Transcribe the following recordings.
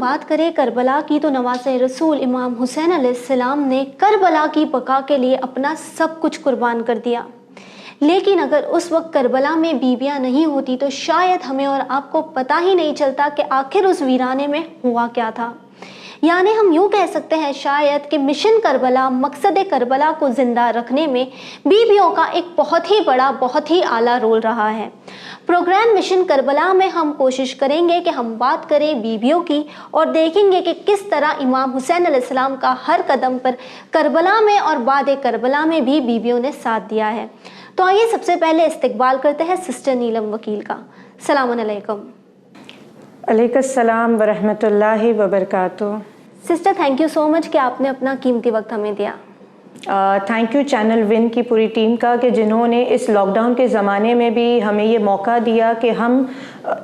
بات کریں کربلا کی تو نواز رسول امام حسین علیہ السلام نے کربلا کی بقا کے لیے اپنا سب کچھ قربان کر دیا، لیکن اگر اس وقت کربلا میں بیویاں نہیں ہوتی تو شاید ہمیں اور آپ کو پتہ ہی نہیں چلتا کہ آخر اس ویرانے میں ہوا کیا تھا۔ یعنی ہم یوں کہہ سکتے ہیں شاید کہ مشن کربلا، مقصد کربلا کو زندہ رکھنے میں بیویوں کا ایک بہت ہی بڑا، بہت ہی اعلیٰ رول رہا ہے۔ پروگرام مشن کربلا میں ہم کوشش کریں گے کہ ہم بات کریں بیویوں کی اور دیکھیں گے کہ کس طرح امام حسین علیہ السلام کا ہر قدم پر کربلا میں اور بعد کربلا میں بھی بیویوں نے ساتھ دیا ہے۔ تو آئیے سب سے پہلے استقبال کرتے ہیں سسٹر نیلم وکیل کا۔ السلام علیکم۔ علیکم السلام ورحمۃ اللہ وبرکاتہ۔ سسٹر تھینک یو سو مچ کہ آپ نے اپنا قیمتی وقت ہمیں دیا۔ تھینک یو چینل ون کی پوری ٹیم کا کہ جنہوں نے اس لاک ڈاؤن کے زمانے میں بھی ہمیں یہ موقع دیا کہ ہم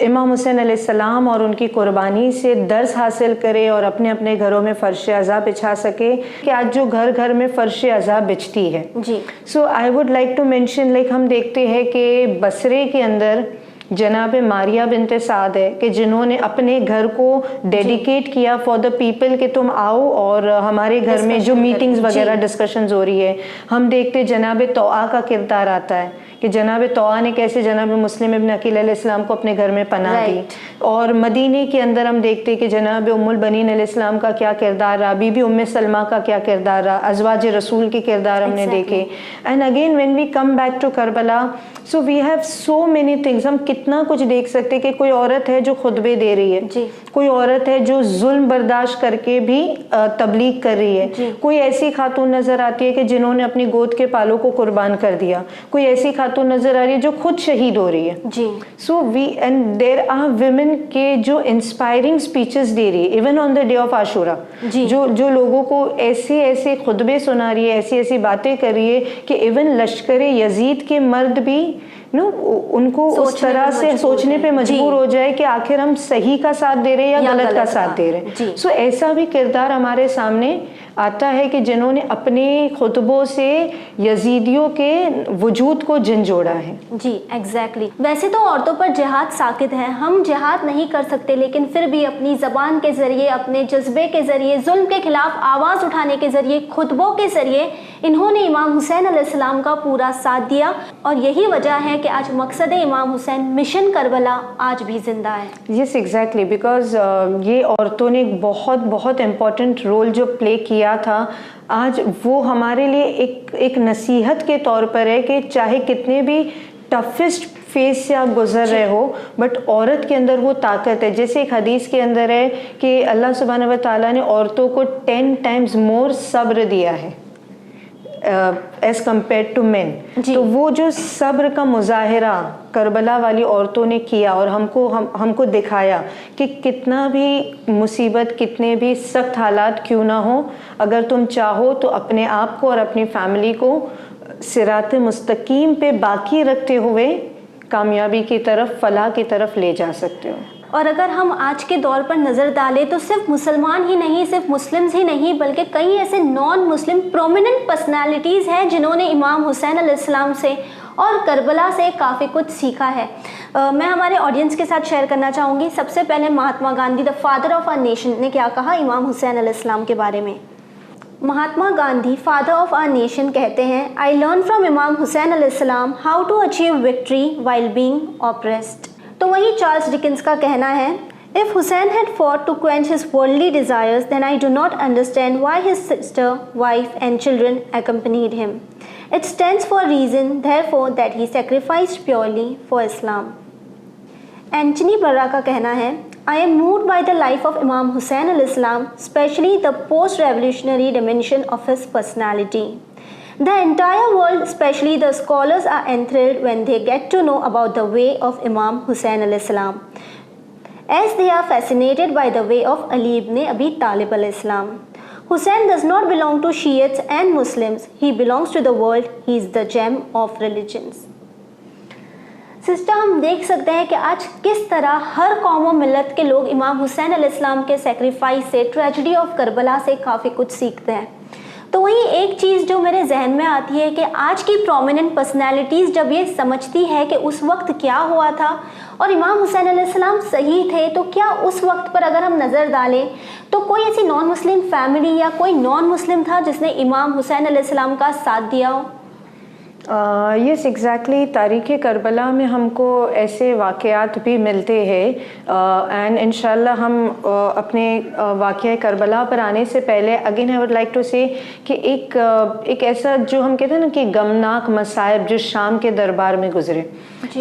امام حسین علیہ السلام اور ان کی قربانی سے درس حاصل کریں اور اپنے اپنے گھروں میں فرش عزا بچھا سکے کہ آج جو گھر گھر میں فرش عزا بچھتی ہے۔ جی so I would like to mention, ہم دیکھتے ہیں کہ بصرے کے اندر جناب ماریہ بنت سعد ہے کہ جنہوں نے اپنے گھر کو ڈیڈیکیٹ کیا فار دا پیپل کہ تم آؤ اور ہمارے گھر میں جو میٹنگز وغیرہ ڈسکشنز ہو رہی ہے۔ ہم دیکھتے جناب طوعا کا کردار آتا ہے کہ جناب طوعا نے کیسے جناب مسلم ابن عقیل علیہ السلام کو اپنے گھر میں پناہ دی، اور مدینے کے اندر ہم دیکھتے کہ جناب ام البنین علیہ السلام کا کیا کردار رہا، بی بی ام سلمہ کا کیا کردار رہا، ازواج رسول کے کردار ہم نے دیکھے۔ And again when we come back to Karbala, so we have so many things, ہم کتنا کچھ دیکھ سکتے کہ کوئی عورت ہے جو خطبے دے رہی ہے، کوئی عورت ہے جو ظلم برداشت کر کے بھی تبلیغ کر رہی ہے، کوئی ایسی خاتون نظر آتی ہے کہ جنہوں نے اپنی گود کے پالوں کو قربان کر دیا، کوئی ایسی خاتون نظر آ رہی ہے جو خود شہید ہو رہی ہے۔ So we and there are women کے جو انسپائرنگ اسپیچز دے رہی ہے even on the day of Ashura, جو لوگوں کو ایسے ایسے خطبے سنا رہی ہے، ایسی ایسی باتیں کر رہی ہے کہ ایون لشکر یزید کے مرد بھی ان کو اس طرح سے سوچنے پہ مجبور ہو جائے کہ آخر ہم صحیح کا ساتھ دے رہے ہیں یا غلط کا ساتھ دے رہے ہیں۔ سو ایسا بھی کردار ہمارے سامنے آتا ہے کہ جنہوں نے اپنے خطبوں سے یزیدیوں کے وجود کو جھنجھوڑا ہے۔ جی ایگزیکٹلی۔ ویسے تو عورتوں پر جہاد ساقط ہے، ہم جہاد نہیں کر سکتے، لیکن پھر بھی اپنی زبان کے ذریعے، اپنے جذبے کے ذریعے، ظلم کے خلاف آواز اٹھانے کے ذریعے، خطبوں کے ذریعے انہوں نے امام حسین علیہ السلام کا پورا ساتھ دیا، اور یہی وجہ ہے کہ آج مقصد امام حسین مشن کربلا آج بھی زندہ ہے۔ یس ایگزیکٹلی، بیکاز یہ عورتوں نے بہت بہت امپورٹنٹ رول جو پلے کیا تھا، آج وہ ہمارے لیے ایک نصیحت کے طور پر ہے کہ چاہے کتنے بھی ٹفسٹ فیس سے آپ گزر رہے ہو، بٹ عورت کے اندر وہ طاقت ہے۔ جیسے ایک حدیث کے اندر ہے کہ اللہ سبحانہ و تعالیٰ نے عورتوں کو 10 times more صبر دیا ہے ایز کمپیئر ٹو مین۔ تو وہ جو صبر کا مظاہرہ کربلا والی عورتوں نے کیا اور ہم کو دکھایا کہ کتنا بھی مصیبت، کتنے بھی سخت حالات کیوں نہ ہوں، اگر تم چاہو تو اپنے آپ کو اور اپنی فیملی کو صراط مستقیم پہ باقی رکھتے ہوئے کامیابی کی طرف، فلاح کی طرف لے جا سکتے ہو۔ اور اگر ہم آج کے دور پر نظر ڈالیں تو صرف مسلمان ہی نہیں، صرف مسلمز ہی نہیں، بلکہ کئی ایسے نان مسلم پرومیننٹ پرسنالٹیز ہیں جنہوں نے امام حسین علیہ السلام سے اور کربلا سے کافی کچھ سیکھا ہے۔ میں ہمارے آڈینس کے ساتھ شیئر کرنا چاہوں گی۔ سب سے پہلے Mahatma Gandhi, the father of our nation, نے کیا کہا امام حسین علیہ السلام کے بارے میں۔ Mahatma Gandhi father of our nation کہتے ہیں، I learn from Imam Hussain علیہ السلام how to achieve victory while being oppressed۔ تو وہیں چارلس ڈکنس کا کہنا ہے، If Hussein had fought to quench his worldly desires, then I do not understand why his sister, wife and children accompanied him. It stands for reason, therefore, that he sacrificed purely for Islam. Antony برا کا کہنا ہے، I am moved by the life of Imam Hussein علیہ السلام, especially the post-revolutionary dimension of his personality. The entire world, especially the scholars, are enthralled when they get to know about the way of Imam Hussein alayhi salam, as they are fascinated by the way of Ali ibn Abi Talib alayhi salam. Hussein does not belong to Shiites and Muslims. He belongs to the world. He is the gem of religions. Sister, ہم دیکھ سکتے ہیں کہ آج کس طرح ہر قوم و ملت کے لوگ امام حسین علیہ السلام کے سیکریفائس سے، ٹریجڈی آف کربلا سے کافی کچھ سیکھتے ہیں۔ تو وہیں ایک چیز جو میرے ذہن میں آتی ہے کہ آج کی پرومیننٹ پرسنالٹیز جب یہ سمجھتی ہے کہ اس وقت کیا ہوا تھا اور امام حسین علیہ السلام صحیح تھے، تو کیا اس وقت پر اگر ہم نظر ڈالیں تو کوئی ایسی نان مسلم فیملی یا کوئی نان مسلم تھا جس نے امام حسین علیہ السلام کا ساتھ دیا ہو؟ یس ایگزیکٹلی، تاریخ کربلا میں ہم کو ایسے واقعات بھی ملتے ہیں، اینڈ انشاءاللہ ہم اپنے واقعہ کربلا پر آنے سے پہلے again I would like to say کہ ایک ایسا جو ہم کہتے ہیں نا کہ غمناک مصائب جو شام کے دربار میں گزرے.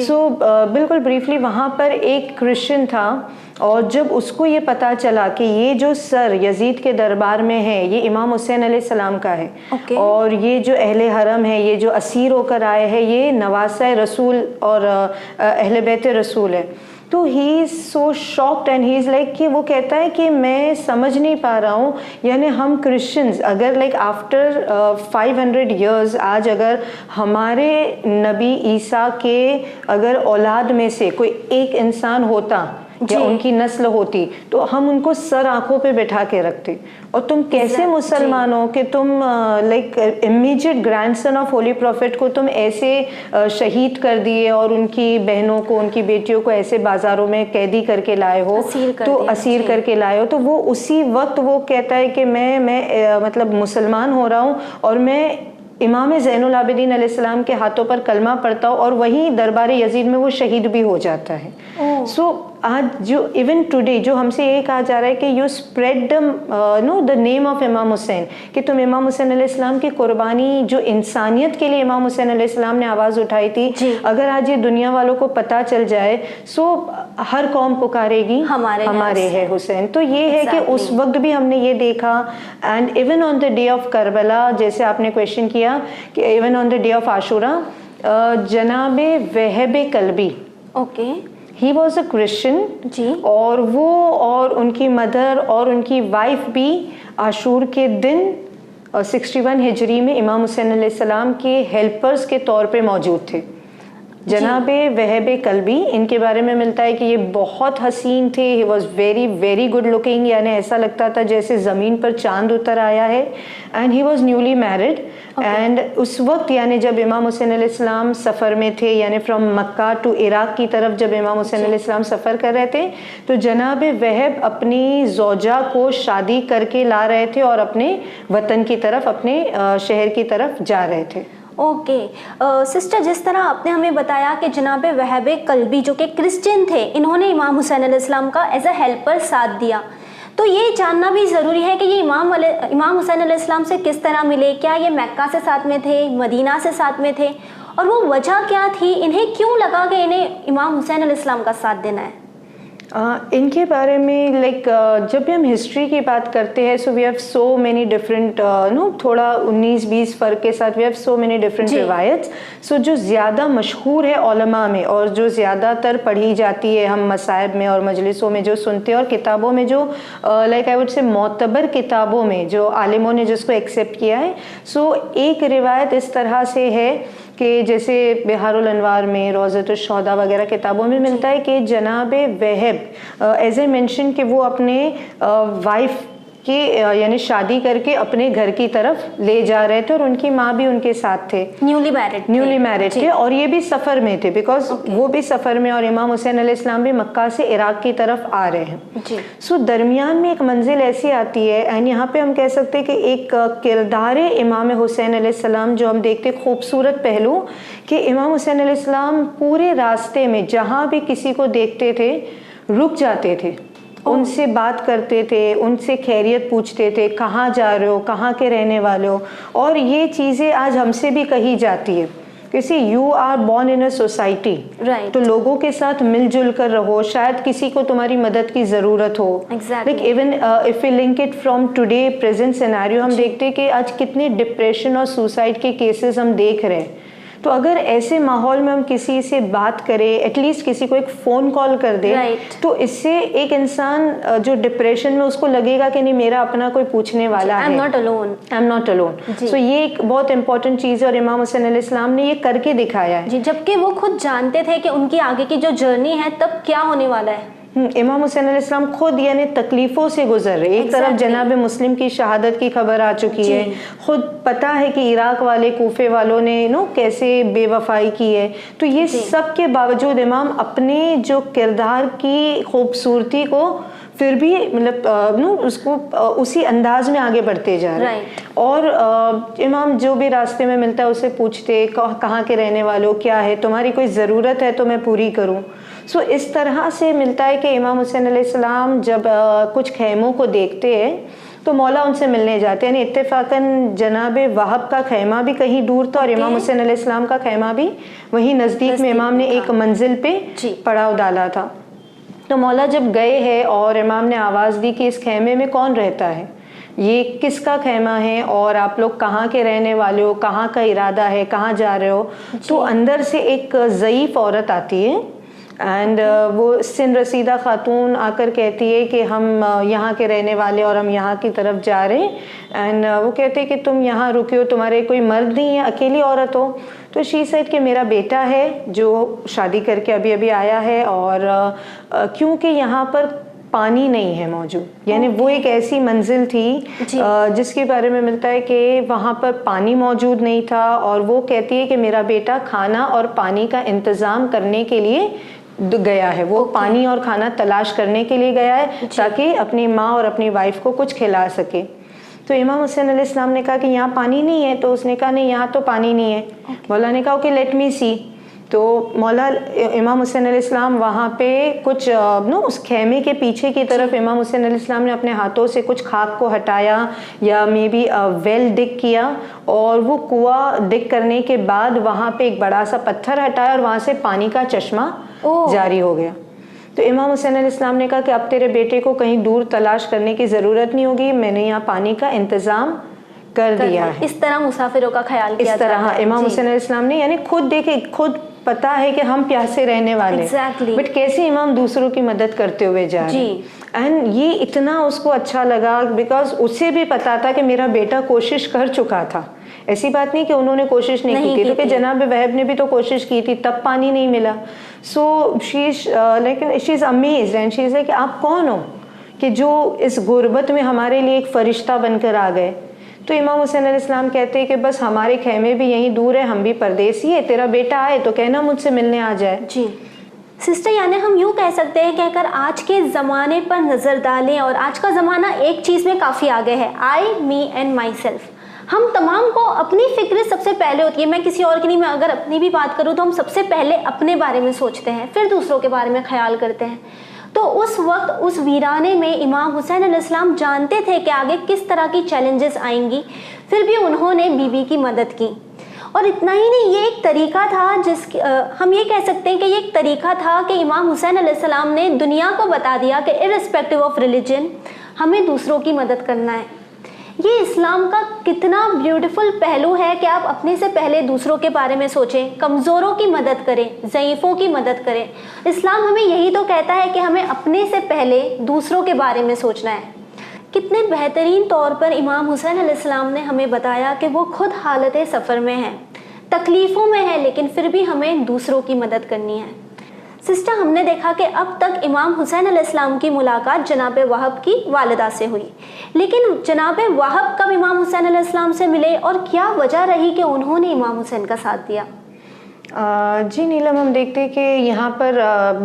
سو بالکل بریفلی وہاں پر ایک کرسچن تھا، اور جب اس کو یہ پتہ چلا کہ یہ جو سر یزید کے دربار میں ہے یہ امام حسین علیہ السلام کا ہے، اور یہ جو اہل حرم ہے، یہ جو اسیر ہو کر آئے ہیں، یہ نواسہ رسول اور اہل بیت رسول ہے، تو he is so shocked and he is like کہ وہ کہتا ہے کہ میں سمجھ نہیں پا رہا ہوں، یعنی ہم کرسچنز اگر لائک آفٹر 500 ایئرز آج اگر ہمارے نبی عیسیٰ کے اگر اولاد میں سے کوئی ایک انسان ہوتا یا ان کی نسل ہوتی تو ہم ان کو سر آنکھوں پہ بٹھا کے رکھتے، اور تم کیسے مسلمان ہو کہ تم like immediate grandson of holy prophet کو تم ایسے شہید کر دیے، اور ان کی بہنوں کو، ان کی بیٹیوں کو ایسے بازاروں میں قیدی کر کے لائے ہو، تو اسیر کر کے لائے ہو. تو وہ اسی وقت وہ کہتا ہے کہ میں مطلب مسلمان ہو رہا ہوں، اور میں امام زین العابدین علیہ السلام کے ہاتھوں پر کلمہ پڑھتا ہوں، اور وہیں دربار یزید میں وہ شہید بھی ہو جاتا ہے. سو آج جو ایون ٹوڈے جو ہم سے یہ کہا جا رہا ہے کہ you spread the name of Imam حسین، کہ تم امام حسین علیہ السلام کی قربانی جو انسانیت کے لیے امام حسین علیہ السلام نے آواز اٹھائی تھی، اگر آج یہ دنیا والوں کو پتہ چل جائے سو ہر قوم پکارے گی ہمارے ہے حسین. تو یہ ہے کہ اس وقت بھی ہم نے یہ دیکھا، and even on the day of Karbala جیسے آپ نے کویشچن کیا کہ even on the day of Ashura, جناب Wahab کلبی، he was a Christian, اور وہ اور ان کی مدر اور ان کی وائف بھی عاشور کے دن 61 ہجری میں امام حسین علیہ السلام کے ہیلپرز کے طور پہ موجود تھے. جناب وہب کلبی، ان کے بارے میں ملتا ہے کہ یہ بہت حسین تھے، he was very very good looking, یعنی ایسا لگتا تھا جیسے زمین پر چاند اتر آیا ہے. And he was newly married, and اس وقت یعنی جب امام حسین علیہ السلام سفر میں تھے، یعنی فرام مکہ ٹو عراق کی طرف جب امام حسین علیہ السلام سفر کر رہے تھے، تو جناب وہب اپنی زوجہ کو شادی کر کے لا رہے تھے اور اپنے وطن کی طرف، اپنے شہر کی طرف جا رہے تھے. اوکے سسٹر، جس طرح آپ نے ہمیں بتایا کہ جناب وہب کلبی جو کہ کرسچن تھے، انہوں نے امام حسین علیہ السلام کا ایز اے ہیلپر ساتھ دیا، تو یہ جاننا بھی ضروری ہے کہ یہ امام حسین علیہ السلام سے کس طرح ملے؟ کیا یہ مکہ سے ساتھ میں تھے، مدینہ سے ساتھ میں تھے، اور وہ وجہ کیا تھی؟ انہیں کیوں لگا کہ انہیں امام حسین علیہ السلام کا ساتھ دینا ہے؟ ان کے بارے میں لائک جب بھی ہم ہسٹری کی بات کرتے ہیں so we have so many different تھوڑا 19-20 فرق کے ساتھ we have so many different روایتس. سو جو زیادہ مشہور ہے علماء میں اور جو زیادہ تر پڑھی جاتی ہے ہم مصائب میں اور مجلسوں میں جو سنتے ہیں اور کتابوں میں جو لائک آئی وڈ سے معتبر کتابوں میں جو عالموں نے جس کو ایکسیپٹ کیا ہے، سو ایک روایت اس طرح سے ہے کہ جیسے بہار الانوار میں، روضۃ الشہداء وغیرہ کتابوں میں ملتا ہے کہ جناب وہب ایز اے مینشن کہ وہ اپنے وائف کی یعنی شادی کر کے اپنے گھر کی طرف لے جا رہے تھے، اور ان کی ماں بھی ان کے ساتھ تھے، نیولی میرڈ تھے، اور یہ بھی سفر میں تھے بیکاز وہ بھی سفر میں، اور امام حسین علیہ السلام بھی مکہ سے عراق کی طرف آ رہے ہیں. سو درمیان میں ایک منزل ایسی آتی ہے، اینڈ یہاں پہ ہم کہہ سکتے ہیں کہ ایک کردار امام حسین علیہ السلام جو ہم دیکھتے خوبصورت پہلو کہ امام حسین علیہ السلام پورے راستے میں جہاں بھی کسی کو دیکھتے تھے رک جاتے تھے، ان سے بات کرتے تھے، ان سے خیریت پوچھتے تھے، کہاں جا رہے ہو، کہاں کے رہنے والے ہو. اور یہ چیزیں آج ہم سے بھی کہی جاتی ہے کسی you are born in a society, تو لوگوں کے ساتھ مل جل کر رہو، شاید کسی کو تمہاری مدد کی ضرورت ہو. Like even if you link it from today present scenario, ہم دیکھتے ہیں کہ آج کتنے ڈپریشن اور سوسائڈ کے کیسز ہم دیکھ رہے ہیں. تو اگر ایسے ماحول میں ہم کسی سے بات کریں، ایٹ لیسٹ کسی کو ایک فون کال کر دیں، تو اس سے ایک انسان جو ڈپریشن میں اس کو لگے گا کہ نہیں میرا اپنا کوئی پوچھنے والا ہے، آئی ایم ناٹ الون. سو یہ ایک بہت امپورٹنٹ چیز ہے، اور امام حسین علیہ السلام نے یہ کر کے دکھایا ہے. جبکہ وہ خود جانتے تھے کہ ان کی آگے کی جو جرنی ہے تب کیا ہونے والا ہے. امام حسین علیہ السلام خود یعنی تکلیفوں سے گزر رہے. ایک طرف جناب مسلم کی شہادت کی خبر آ چکی ہے, خود پتہ ہے کہ عراق والے کوفے والوں نے کیسے بے وفائی کی ہے, تو یہ سب کے باوجود امام اپنے جو کردار کی خوبصورتی کو پھر بھی مطلب اس کو اسی انداز میں آگے بڑھتے جا رہے ہیں. اور امام جو بھی راستے میں ملتا ہے اسے پوچھتے کہاں کے رہنے والوں, کیا ہے تمہاری کوئی ضرورت ہے تو میں پوری کروں. سو اس طرح سے ملتا ہے کہ امام حسین علیہ السلام جب کچھ خیموں کو دیکھتے ہیں تو مولا ان سے ملنے جاتے ہیں. یعنی اتفاقاً جناب وہب کا خیمہ بھی کہیں دور تھا اور امام حسین علیہ السلام کا خیمہ بھی وہیں نزدیک میں امام نے ایک منزل پہ پڑاؤ ڈالا تھا. تو مولا جب گئے ہیں اور امام نے آواز دی کہ اس خیمے میں کون رہتا ہے, یہ کس کا خیمہ ہے اور آپ لوگ کہاں کے رہنے والے ہو, کہاں کا ارادہ ہے, کہاں جا رہے ہو, تو اندر سے ایک ضعیف عورت آتی ہے اینڈ وہ سن رسیدہ خاتون آ کر کہتی ہے کہ ہم یہاں کے رہنے والے اور ہم یہاں کی طرف جا رہے ہیں. اینڈ وہ کہتے ہیں کہ تم یہاں رکے ہو, تمہارے کوئی مرد نہیں ہے, اکیلی عورت ہو. تو شی سیڈ کہ میرا بیٹا ہے جو شادی کر کے ابھی آیا ہے, اور کیونکہ یہاں پر پانی نہیں ہے موجود, یعنی وہ ایک ایسی منزل تھی جس کے بارے میں ملتا ہے کہ وہاں پر پانی موجود نہیں تھا, اور وہ کہتی ہے کہ میرا بیٹا کھانا اور پانی کا انتظام کرنے کے لیے گیا ہے, وہ پانی اور کھانا تلاش کرنے کے لیے گیا ہے تاکہ اپنی ماں اور اپنی وائف کو کچھ کھلا سکے. تو امام حسین علیہ السلام نے کہا کہ یہاں پانی نہیں ہے, تو اس نے کہا نہیں یہاں تو پانی نہیں ہے. مولا نے کہا اوکے لیٹ می سی. تو مولا امام حسین علیہ السلام وہاں پہ کچھ اس خیمے کے پیچھے کی طرف امام حسین علیہ السلام نے اپنے ہاتھوں سے کچھ خاک کو ہٹایا یا مے بی ویل ڈگ کیا, اور وہ کنواں ڈگ کرنے کے بعد وہاں پہ ایک بڑا سا پتھر ہٹایا اور وہاں سے پانی کا چشمہ جاری ہو گیا. تو امام حسین علیہ السلام نے کہا کہ اب تیرے بیٹے کو کہیں دور تلاش کرنے کی ضرورت نہیں ہوگی, میں نے یہاں پانی کا انتظام کر دیا ہے. اس طرح مسافروں کا خیال کیا اس طرح امام حسین علیہ السلام نے یعنی خود دیکھے, خود پتا ہے کہ ہم پیاسے رہنے والے, بٹ کیسے امام دوسروں کی مدد کرتے ہوئے جا رہے ہیں. اینڈ یہ اتنا اس کو اچھا لگا بیکاز اسے بھی پتا تھا کہ میرا بیٹا کوشش کر چکا تھا. ایسی بات نہیں کہ انہوں نے کوشش نہیں کی تھی, کیونکہ جناب وہب نے بھی تو کوشش کی تھی, تب پانی نہیں ملا. سو لیکن she is amazed and she is like کہ آپ کون ہو کہ جو اس غربت میں ہمارے لیے ایک فرشتہ بن کر آ گئے. تو امام حسین علیہ السلام کہتے ہیں کہ بس ہمارے خیمے بھی یہیں دور ہے, ہم بھی پردیسی ہے, تیرا بیٹا آئے تو کہنا مجھ سے ملنے آ جائے. جی سسٹر, یعنی ہم یوں کہہ سکتے ہیں کہ اگر آج کے زمانے پر نظر ڈالیں, اور آج کا زمانہ ایک چیز میں کافی آگے ہے, آئی می اینڈ مائی سیلف. ہم تمام کو اپنی فکر سب سے پہلے ہوتی ہے, میں کسی اور کی نہیں, میں اگر اپنی بھی بات کروں تو ہم سب سے پہلے اپنے بارے میں سوچتے ہیں, پھر دوسروں کے بارے میں خیال کرتے ہیں. تو اس وقت اس ویرانے میں امام حسین علیہ السلام جانتے تھے کہ آگے کس طرح کی چیلنجز آئیں گی, پھر بھی انہوں نے بیوی کی مدد کی. اور اتنا ہی نہیں, یہ ایک طریقہ تھا ہم یہ کہہ سکتے ہیں کہ یہ ایک طریقہ تھا کہ امام حسین علیہ السلام نے دنیا کو بتا دیا کہ ارسپیکٹو آف ریلیجن ہمیں دوسروں کی مدد کرنا ہے. یہ اسلام کا کتنا بیوٹیفل پہلو ہے کہ آپ اپنے سے پہلے دوسروں کے بارے میں سوچیں, کمزوروں کی مدد کریں, ضعیفوں کی مدد کریں. اسلام ہمیں یہی تو کہتا ہے کہ ہمیں اپنے سے پہلے دوسروں کے بارے میں سوچنا ہے. کتنے بہترین طور پر امام حسین علیہ السلام نے ہمیں بتایا کہ وہ خود حالت سفر میں ہیں, تکلیفوں میں ہے, لیکن پھر بھی ہمیں دوسروں کی مدد کرنی ہے. سسٹر, ہم نے دیکھا کہ اب تک امام حسین علیہ السلام کی ملاقات جناب وہب کی والدہ سے ہوئی, لیکن جناب وہب کب امام حسین علیہ السلام سے ملے اور کیا وجہ رہی کہ انہوں نے امام حسین کا ساتھ دیا؟ جی نیلم, ہم دیکھتے کہ یہاں پر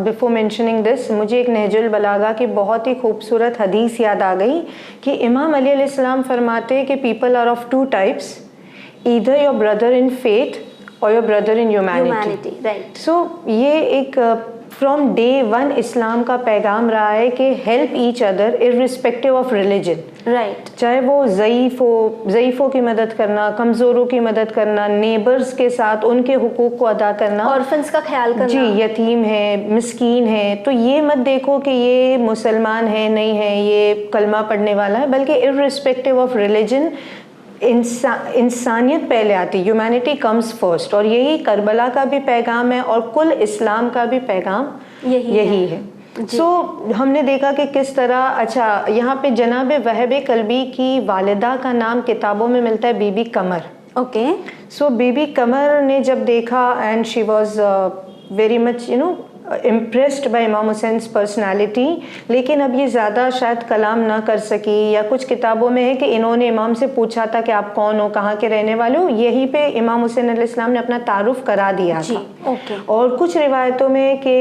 بفور مینشننگ دس مجھے ایک نہج البلاغہ کی بہت ہی خوبصورت حدیث یاد آ گئی کہ امام علی علیہ السلام فرماتے کہ people are of two types, either your brother in faith اور your brother in humanity. So یہ ایک فرام ڈے ون اسلام کا پیغام رہا ہے کہ help each other irrespective of religion. Right, چاہے وہ ضعیفوں کی مدد کرنا, کمزوروں کی مدد کرنا, نیبرز کے ساتھ ان کے حقوق کو ادا کرنا, آرفنس کا خیال کرنا. جی, یتیم ہے, مسکین ہے, تو یہ مت دیکھو کہ یہ مسلمان ہے نہیں ہے, یہ کلمہ پڑھنے والا ہے, بلکہ ارسپیکٹو آف ریلیجن انسانیت پہلے آتی, ہیومینٹی کمز فرسٹ. اور یہی کربلا کا بھی پیغام ہے اور کل اسلام کا بھی پیغام یہی ہے. سو ہم نے دیکھا کہ کس طرح, اچھا یہاں پہ جناب وہب کلبی کی والدہ کا نام کتابوں میں ملتا ہے Bibi Qamar. So Bibi Qamar نے جب دیکھا and she was very much impressed by امام حسین پرسنالٹی، لیکن اب یہ زیادہ شاید کلام نہ کر سکی، یا کچھ کتابوں میں ہے کہ انہوں نے امام سے پوچھا تھا کہ آپ کون ہو، کہاں کے رہنے والے ہو، یہی پہ امام حسین علیہ السلام نے اپنا تعارف کرا دیا تھا۔ اور کچھ روایتوں میں کہ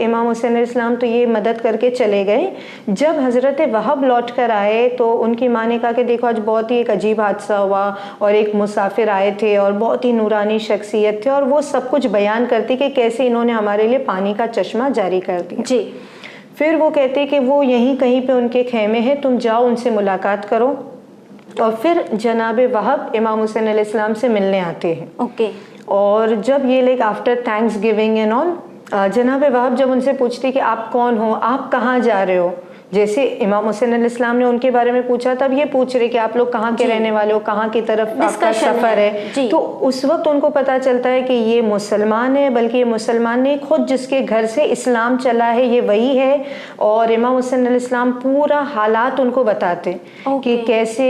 امام حسین علیہ السلام تو یہ مدد کر کے چلے گئے، جب حضرت وہب لوٹ کر آئے تو ان کی ماں نے کہا کہ دیکھو آج بہت ہی ایک عجیب حادثہ ہوا، اور ایک مسافر آئے تھے اور بہت ہی نورانی شخصیت تھے، اور وہ سب کچھ بیان کرتی کہ کیسے انہوں نے ہمارے لیے پانی کا چشمہ جاری کر دیا۔ جی۔ پھر وہ کہتے کہ وہ یہیں کہیں پہ ان کے خیمے ہیں، تم جاؤ ان سے ملاقات کرو، اور پھر جناب وہب امام حسین علیہ السلام سے ملنے آتے ہیں۔ اوکے۔ اور جب یہ like after thanks giving and all, جناب وہب جب ان سے پوچھتے کہ آپ کون ہو، آپ کہاں جا رہے ہو، جیسے امام حسین علیہ السلام نے ان کے بارے میں پوچھا، تب یہ پوچھ رہے کہ آپ لوگ کہاں کے رہنے والے ہو، کہاں کی طرف آپ کا سفر ہے۔ تو اس وقت ان کو پتا چلتا ہے کہ یہ مسلمان ہے، بلکہ یہ مسلمان نہیں، خود جس کے گھر سے اسلام چلا ہے یہ وہی ہے۔ اور امام حسین علیہ السلام پورا حالات ان کو بتاتے کہ کیسے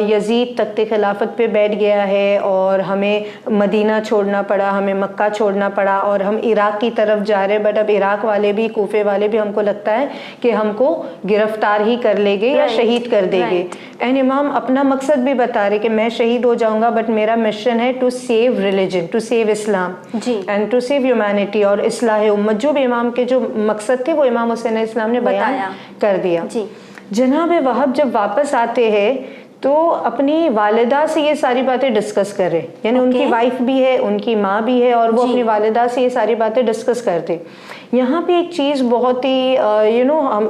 یزید تخت خلافت پہ بیٹھ گیا ہے، اور ہمیں مدینہ چھوڑنا پڑا، ہمیں مکہ چھوڑنا پڑا، اور ہم عراق کی طرف جا رہے، بٹ اب عراق والے بھی، کوفے والے بھی ہم کو لگتا ہے کہ ہم کو گرفتار ہی کر لے گے یا شہید کر دے گے۔ اینڈ امام اپنا مقصد بھی بتا رہے کہ میں شہید ہو جاؤں گا، بٹ میرا مشن ہے to save religion, to save Islam and to save humanity, اور اصلاح امت، جو بھی امام کے جو مقصد تھے وہ امام حسین علیہ السلام نے بیان کر دیا۔ جناب وہب جب واپس آتے ہیں تو اپنی والدہ سے یہ ساری باتیں ڈسکس کر رہے، یعنی ان کی وائف بھی ہے، ان کی ماں بھی ہے، اور وہ اپنی والدہ سے یہ ساری باتیں ڈسکس کرتے۔ یہاں پہ ایک چیز بہت ہی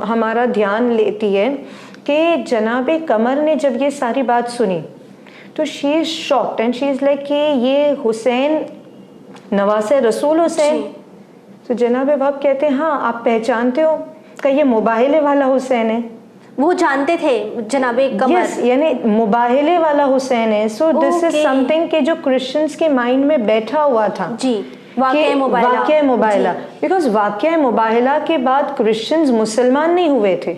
ہمارا دھیان لیتی ہے کہ جناب قمر نے جب یہ ساری بات سنی تو she is shocked and she is like کہ یہ حسین نواز رسول حسین۔ تو جناب وہب کہتے ہیں ہاں آپ پہچانتے ہو، کہ یہ مباہلے والا حسین ہے۔ وہ جانتے تھے جناب قمر، یس، یعنی مباہلے والا حسین ہے۔ سو دس از سم تھنگ کہ جو کرسچنس کے مائنڈ میں بیٹھا ہوا تھا، جی، واقعہ مباہلہ، بیکاز واقعہ مباہلہ کے بعد کرسچنز مسلمان نہیں ہوئے تھے،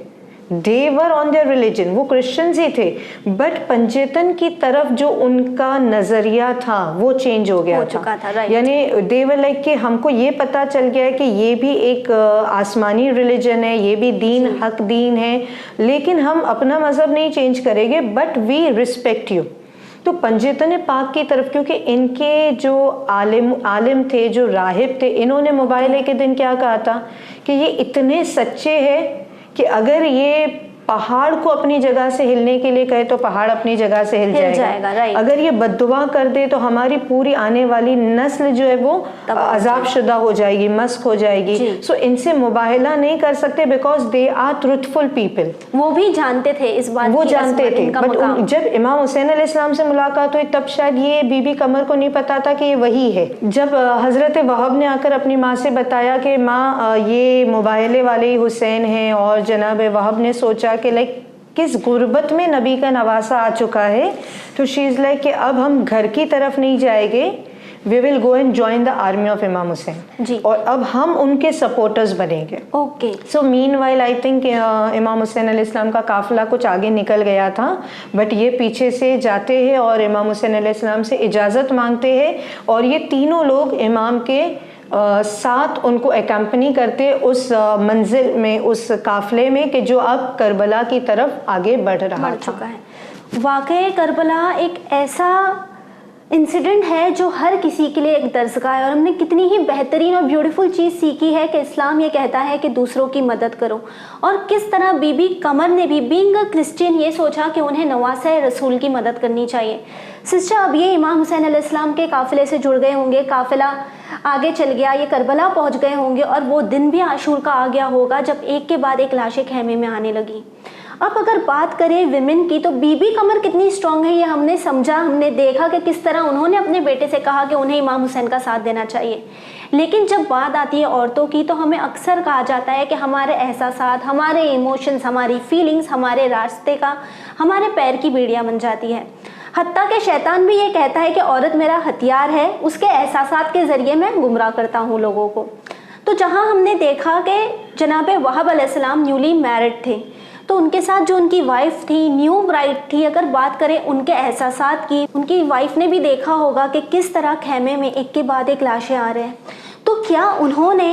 they were on their religion، وہ کرسچنز ہی تھے، بٹ پنجیتن کی طرف جو ان کا نظریہ تھا وہ چینج ہو گیا تھا، یعنی they were like کہ ہم کو یہ پتا چل گیا ہے کہ یہ بھی ایک آسمانی ریلیجن ہے، یہ بھی دین حق دین ہے، لیکن ہم اپنا مذہب نہیں چینج کریں گے، بٹ وی ریسپیکٹ یو۔ تو پنجیتن پاک کی طرف، کیونکہ ان کے جو عالم تھے، جو راہب تھے، انہوں نے مباہلے کے دن کیا کہا تھا کہ یہ اتنے سچے ہیں کہ اگر یہ پہاڑ کو اپنی جگہ سے ہلنے کے لیے کہے تو پہاڑ اپنی جگہ سے ہل جائے گا، اگر یہ بد دعا کر دے تو ہماری پوری آنے والی نسل جو ہے وہ عذاب شدہ ہو جائے گی، مسخ ہو جائے گی۔ سو ان سے مباہلہ نہیں کر سکتے because they are truthful people. وہ بھی جانتے تھے اس بات، وہ جانتے تھے، بٹ جب امام حسین علیہ السلام سے ملاقات ہوئی تب شاید یہ بی بی قمر کو نہیں پتا تھا کہ یہ وہی ہے۔ جب حضرت وہب نے آ کر اپنی ماں سے بتایا کہ ماں یہ مباہلے والے حسین ہیں، اور جناب وہب نے سوچا کہ لائک کس غربت میں نبی کا نواسا آ چکا ہے، تو شی از لائک کہ اب ہم گھر کی طرف نہیں جائیں گے، we will go and join the army of Imam Hussain, اور اب ہم ان کے سپورٹرز بنیں گے۔ سو مین وائل آئی تھنک امام حسین علیہ السلام کا قافلہ کچھ آگے نکل گیا تھا، بٹ یہ پیچھے سے جاتے ہیں اور امام حسین علیہ السلام سے اجازت مانگتے ہیں، اور یہ تینوں لوگ امام کے ساتھ ان کو اکمپنی کرتے اس منزل میں، اس قافلے میں کہ جو اب کربلا کی طرف آگے بڑھ رہا تھا۔ واقعہ کربلا ایک ایسا انسیڈنٹ ہے جو ہر کسی کے لیے ایک درسگاہ ہے، اور ہم نے کتنی ہی بہترین اور بیوٹیفل چیز سیکھی ہے کہ اسلام یہ کہتا ہے کہ دوسروں کی مدد کرو، اور کس طرح بی بی قمر نے بھی بینگ اے کرسچین یہ سوچا کہ انہیں نواسہ رسول کی مدد کرنی چاہیے۔ سسٹر، اب یہ امام حسین علیہ السلام کے قافلے سے جڑ گئے ہوں گے، قافلہ آگے چل گیا، یہ کربلا پہنچ گئے ہوں گے، اور وہ دن بھی عاشور کا آ گیا ہوگا جب ایک کے بعد ایک لاشیں خیمے میں آنے لگی۔ اب اگر بات کریں ویمن کی، تو بی بی قمر کتنی اسٹرانگ ہے یہ ہم نے سمجھا، ہم نے دیکھا کہ کس طرح انہوں نے اپنے بیٹے سے کہا کہ انہیں امام حسین کا ساتھ دینا چاہیے۔ لیکن جب بات آتی ہے عورتوں کی تو ہمیں اکثر کہا جاتا ہے کہ ہمارے احساسات، ہمارے ایموشنز، ہماری فیلنگز ہمارے راستے کا، ہمارے پیر کی بیڑیاں بن جاتی ہے۔ حتیٰ کہ شیطان بھی یہ کہتا ہے کہ عورت میرا ہتھیار ہے، اس کے احساسات کے ذریعے میں گمراہ کرتا ہوں لوگوں کو۔ تو جہاں ہم نے دیکھا کہ جناب وہب علیہ السلام نیولی میرڈ تھے، تو ان کے ساتھ جو ان کی وائف تھی، نیو برائڈ تھی، اگر بات کریں ان کے احساسات کی، ان کی وائف نے بھی دیکھا ہوگا کہ کس طرح خیمے میں ایک کے بعد ایک لاشیں آ رہے ہیں، تو کیا انہوں نے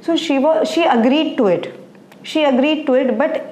So she agreed to it, but